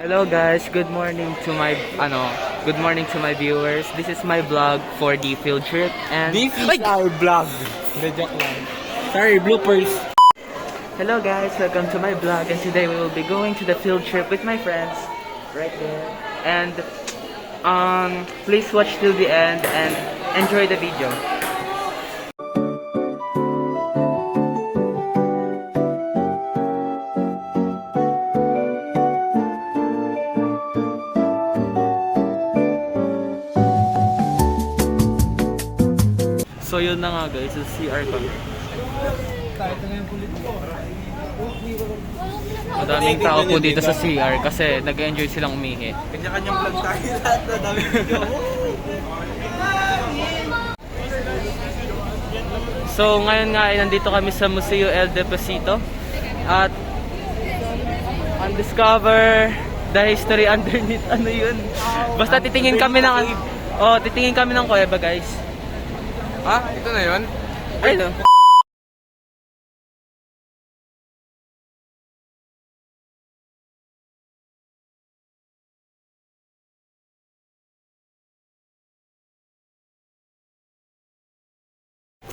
Hello guys, good morning to my viewers. This is my vlog for the field trip and This is our vlog. The joke lang. Sorry, bloopers. hello guys, welcome to my vlog and today we will be going to the field trip with my friends right there. And please watch till the end and enjoy the video. So yun na nga guys, sa CR kami. Madaming tao po dito sa CR kasi nag-enjoy silang umihi. Kanya-kanyang vlog tayo lahat na daming video. So ngayon nga ay nandito kami sa Museo El Deposito at undiscover the history underneath ano yun. Basta titingin kami ng kuweba guys. Ha? Ito na yun? Ayun.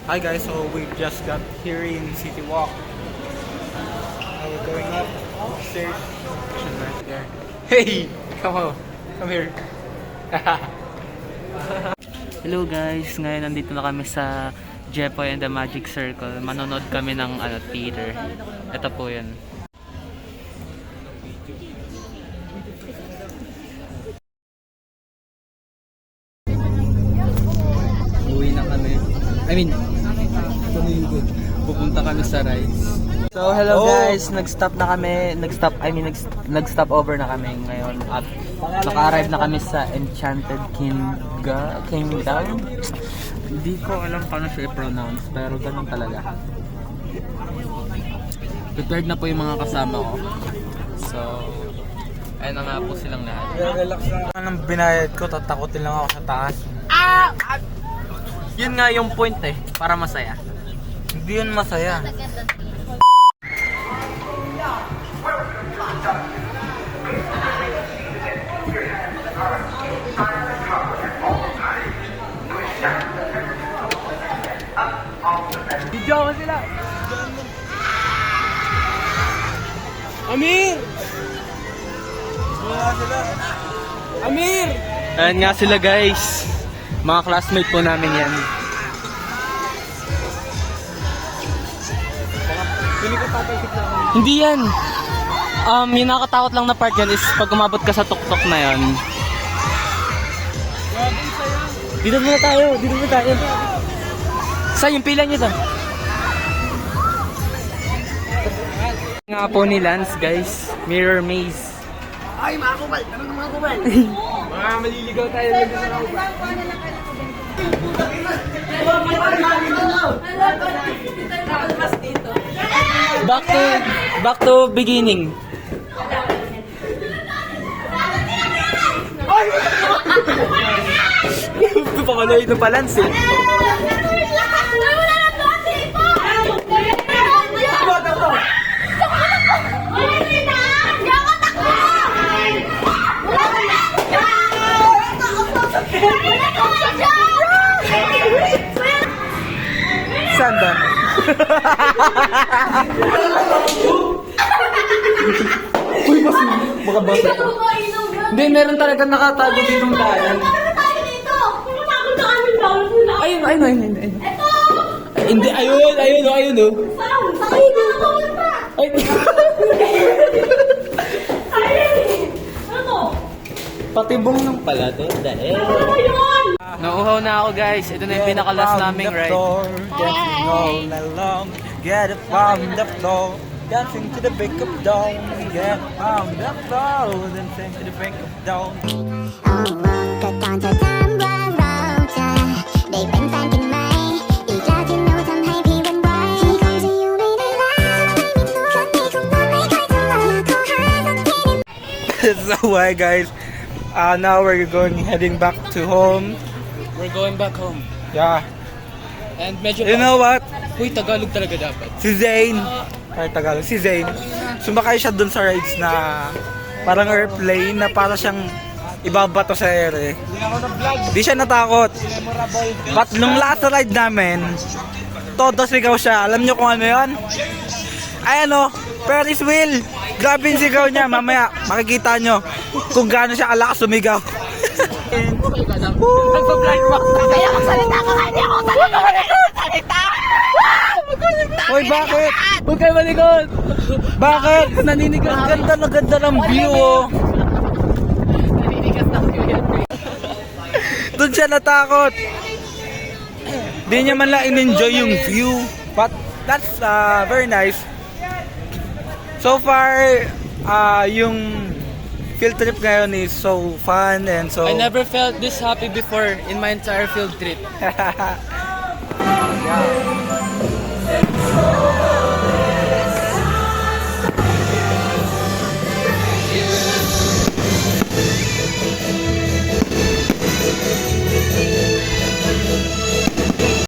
Hi guys, so we just got here in City Walk. Now we're going up stairs. Right there. Hey! Come here. Hello guys, ngayon nandito na kami sa Jepoy and the Magic Circle. Manonood kami ng theater. Ito po yun. Uwi na kami. Pupunta kami sa rides. So hello guys, nag-stop over na kami ngayon at naka-arrive na kami sa Enchanted Kingdom. Hindi ko alam paano siya i-pronounce pero ganun talaga. Prepared na po yung mga kasama ko. So, ayun na nga po silang lahat. Relax lang. Anong binayad ko, tatakotin lang ako sa taas. Yun nga yung point para masaya. Hindi yun masaya. Video ko sila! Amir! Wala sila. Amir! Ayan nga sila guys. Mga classmate po namin yan. Hindi yan. Yung nakakatakot lang na part yan is pag umabot ka sa tuktok na yan. Dito muna tayo. Saan yung pila nyo to? Nga po ni Lance guys. Mirror Maze. Ay, mga kupal! Ano mga kupal? Mga maliligaw tayo. Back to beginning. Pamaloy ito balance eh. Saan ba? Uy, baka basa. Hindi, meron talaga nakatago ditong daanan. Ayun. Hindi, ayun oh. Patibong lang pala to. Dahil. Nauuhaw na ako guys. Ito na yung pinaka-last naming ride. Dancing all along. Get up on the floor. Dancing to the break of dawn. Get on the floor. Dancing to the break of dawn. ก็ตอนเธอถามว่าเราจะได้เป็นแฟนกันไหมอีกแล้วที่หนูทำให้พี่หวั่นไหวพี่คงจะอยู่ไม่ได้แล้วไม่มีหนูคนนี้คงนอนไม่ค่อยจะหลับขอหาสักทีได้ So why guys? Now we're heading back to home. We're going back home. Yeah. And medyo You know what? Uy, Tagalog talaga dapat. Si Zane. Ay, Tagalog. Si Zane. Sumakay siya dun sa rides na parang airplane na para siyang ibabato sa ere. Di siya natakot. But nung last ride namin, todo sigaw siya. Alam nyo kung ano yun? Ay ano, Ferris wheel. Grabe yung sigaw niya. Mamaya, makikita nyo kung gaano siya kalakas sumigaw. Nagpa-blind box. Kaya ako salita ka, hindi ako salita. Hoy, bakit? Huwag kayo malikod. Bakit? Naninigas. Ang ganda ng view, oh. Naninigas na ako yun. Doon siya natakot. Di niya man lang in-enjoy yung view. But that's very nice. So far, yung field trip ngayon is so fun and so... I never felt this happy before in my entire field trip. Yeah.